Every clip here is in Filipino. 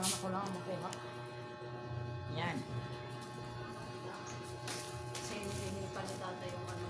Kailangan ako lang makuha. Yan. Kasi hindi pa ni tata yung ano.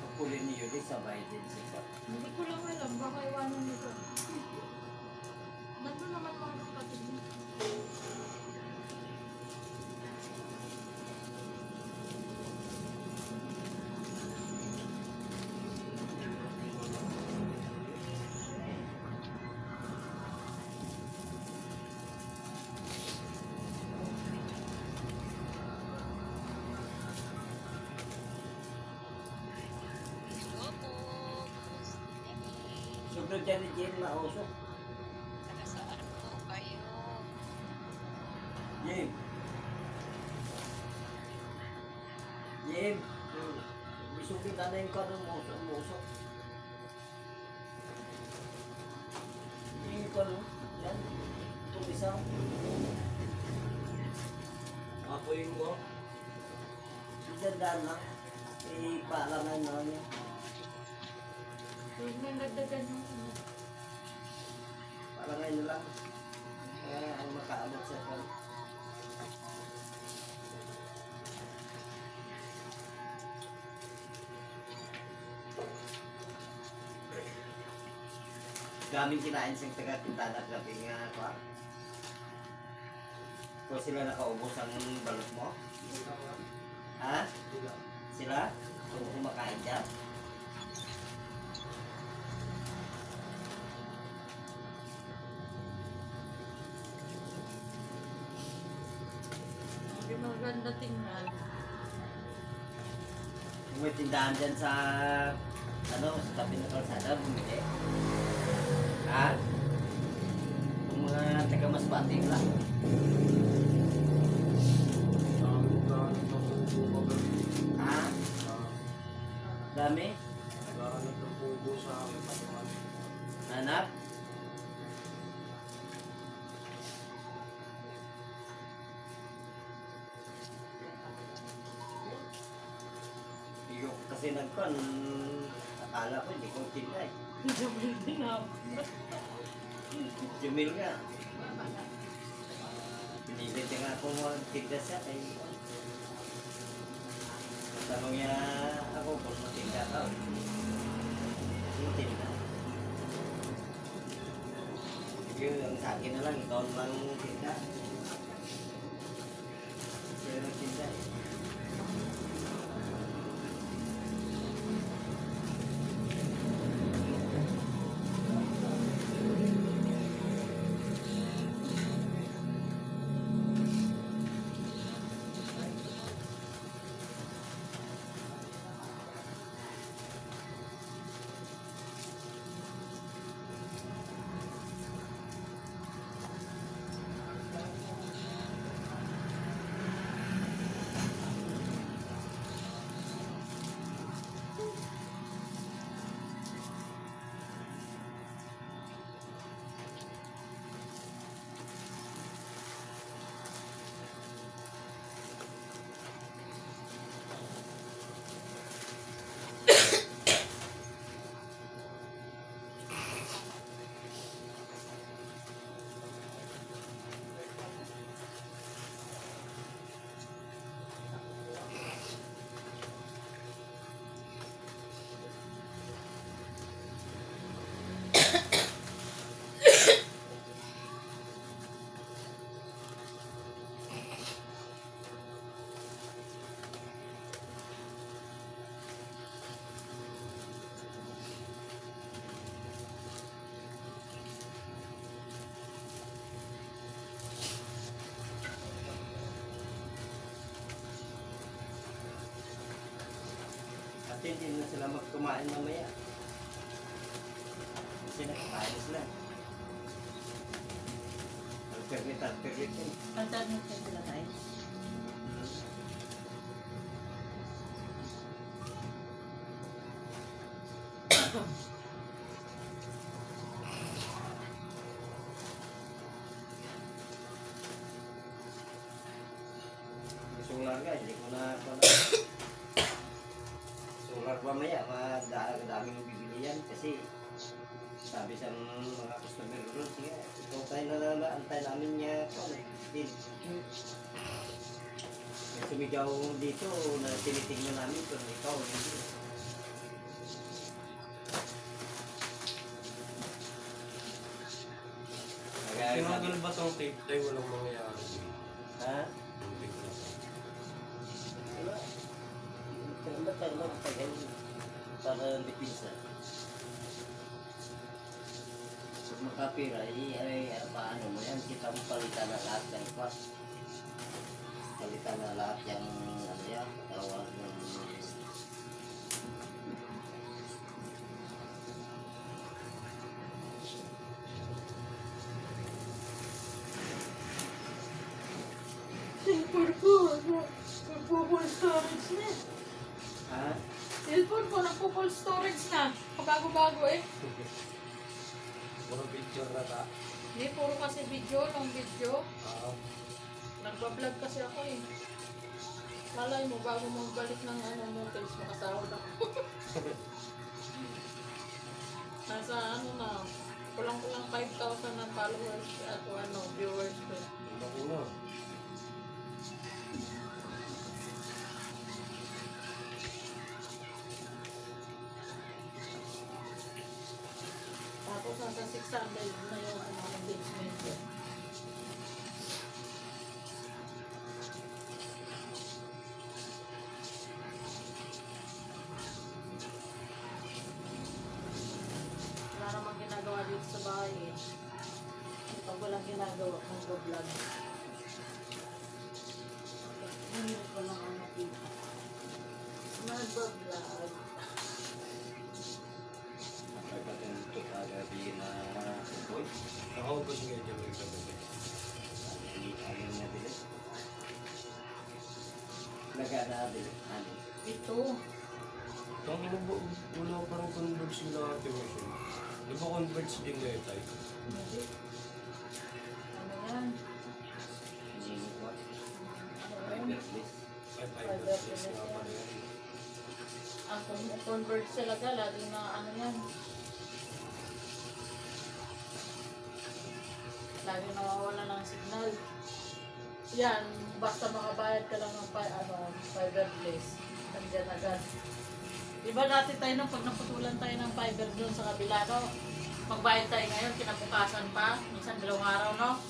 Pagpulin niyo din sabay din siya. Hindi ko lang alam, baka iwanan nito. Nandun naman mga kapatid mo. Sobrang dyan ni Jim na usok. Saan po kayo? Jim. Jim. Bisukin na na yung kanong usok. Yung kanong. Yan. Itong isang. Apoy mo. Isandaan lang. Ipalangan na niya. Huwag na nagdagan yung ano. Parang ngayon lang. Ang makaabot sa kan. Daming kinain siyang taga-tindahan at gabi nga pa. Kung sila nakaubos ang balot mo? Ha? Sila? Kung kumakain dyan? Yung maganda tingnan. Kung may tindahan dyan sa sa tabi ng kalsada, bumili. Ha? Kung mga taga-masbate lang. Ha? Dami? Hanap? Yung kasi nagkon, akala ko hindi ko tinda eh. Jumil din ako. Jumil nga. Pinilit nga ako magtinda siya kay tanong niya ako kung matinda ka. Yung tinda. Yung ang sa akin na lang, ikaw lang tinda. Siya nagtinda eh. At hindi na sila magkumain mamaya. Kasi nakakain sila. Alternate din. Alternate sa sila tayo. solar ka, hindi ko na solar mamaya, madaming bibili yan kasi sabi sa mga customer doon, sige, ikaw tayo antay namin niya, din. May sumigaw dito na tinitignan namin pero ikaw, hindi. Tinagal ba tong tape tayo? Walang mangyayari. Ha? Hindi ko na. Wala. Tagal para dipisa. Pag makapira, paano mo yan? Kita mo palitan na lahat ng kwat. Palitan na lahat yung ano yan, tawag ng Cellphone ko, nagpo-full storage na. ha? Cellphone ko, nagpo-full storage na. Pabago-bago eh. Puro picture na ta. Hindi, puro kasi video, long video. Ah, Nagbablog kasi ako eh. Malay mo, bago mo balik ng notice, makasahod ako. Nasa ano na, kulang-kulang 5,000 na followers at viewers ko. ang laki na. Tapos nasa 600 na yung engagement ko. Wala namang ginagawa dito sa bahay eh. Pag walang ginagawa, mag-vlog. Hindi ko lang ang nakita. Mag-vlog. Nagpatuntok agabi na boy. Nakaubos nga dyan yung gabi. Ayaw na din. Nagana din. Ano? Ito. Itong wala pa rin converge nila ate mo siya. Di ba converge din ngayon tayo? Hindi. Ano yan? Hindi ko. Ano yan? Fiberless. Ay, fiberless nga pala yan. Ang convert talaga, laging na ano yan. Laging nawawala ng signal. Yan, basta makabayad ka lang ng fiberless. Nandiyan agad. Diba dati tayo nung pag naputulan tayo ng fiber doon sa kabila, no? Magbayad tayo ngayon, kinabukasan pa, minsan 2 araw, no?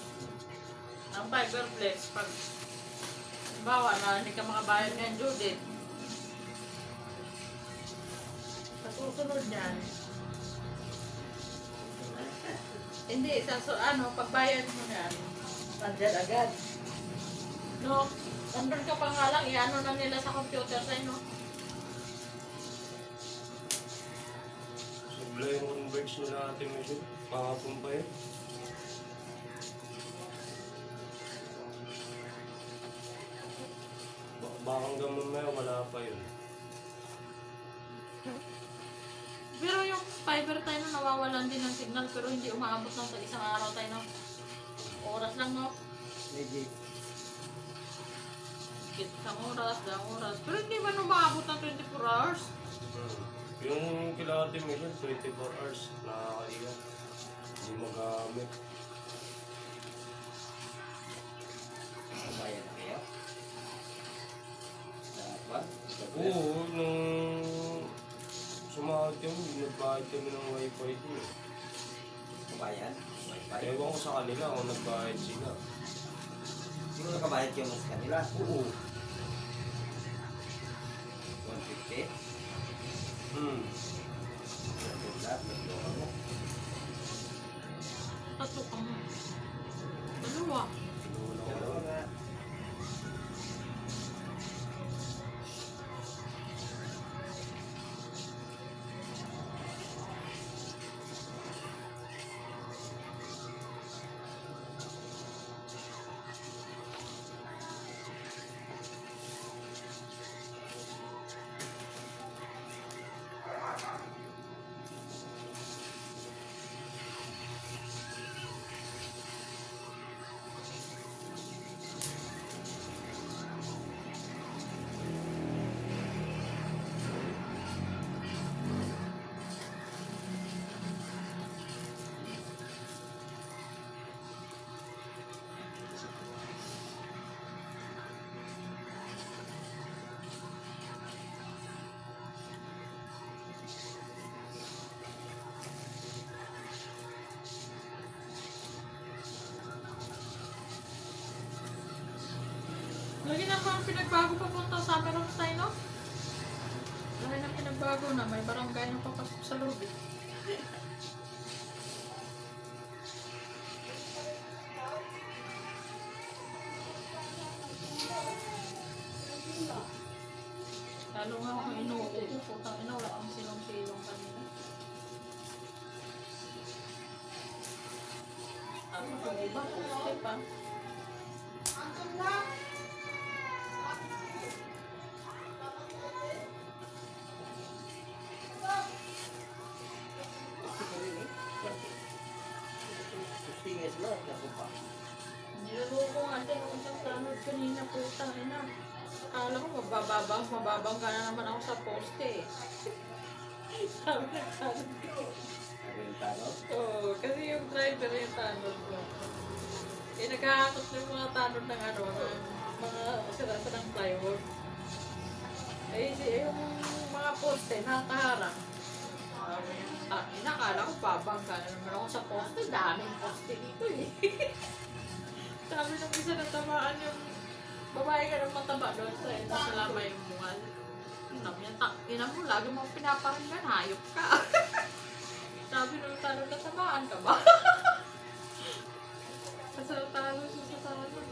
Ang fiberless, pag bawa na hindi ka makabayad ngayon, Judith. Sa susunod niyan, hindi, pagbayad mo yan, nandiyan agad. No, nandun ka pa nga lang, i-ano na nila sa computer sa'yo, no? Sigla yung converge nila ate mo siya. Kahapon pa yun. Baka hanggang mamaya wala pa yun. Pero yung fiber tayo no, nawawalan din ng signal pero hindi umaabot ng sa isang araw tayo, no? Oras lang, no? Legit. Isang oras, 2 oras. Pero hindi ba umaabot ng 24 hours? Yung kila ate mo siya, 24 hours. Nakakaiga. Hindi magamit. Kumayan na kayo? Sa kwan? Oo, nung sumahod kami, nagbayad kami ng wifi ko eh. Kumayan? Wi-Fi? Ewan ko sa kanila kung nagbayad sila. Siguro nakabayad kayo mas kanila. Oo. 150? Lahat, nagloka mo. Tatlo ka mo. Dalawa. Dalawa nga. Lagi na parang pinagbago papunta sa amin ng tayo, no? Lagi na pinagbago na. May barangay na papasok sa loob eh. Lalo nga akong inuupo. Putang ina, wala akong silong-silong kanina. Tapos yung iba, poste pa. Tingin sila, ako pa. Niloloko nga din yung isang tanod kanina, putang ina. Akala ko mababang ka na naman ako sa poste eh. Sabi ng tanod ko. Ako yung tanong. Oo, kasi yung driver yung tanod ko. Eh, naghahakot na yung mga tanod ng ano, ng mga sirasa ng plywood. Eh, yung mga poste, nakaharang. Inakala ko babang ka na naman ako sa poste. Daming poste dito eh. Sabi nung isa na tamaan yung babae ka ng mataba doon sa nasa lamay yung bungal. Sabi niya, ina mo, lagi mo pinaparinggan, hayop ka. Sabi nung tanong, natamaan ka ba? Kasi talo siya sa tanong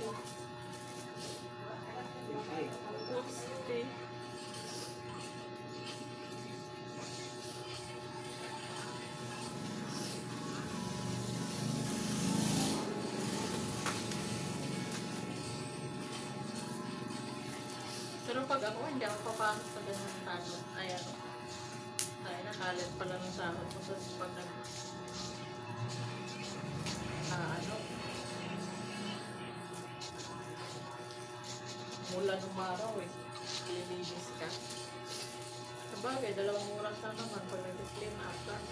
eh. Poste. Pero pag ako, hindi ako papasok sa ganun tanong. Ay ano. Ay, nakalit pala ng sahod ko. Tapos pag nag... ano. Mula nung araw eh. Lilinis ka. Sabagay, 2 oras na naman pag nag-clean up lang.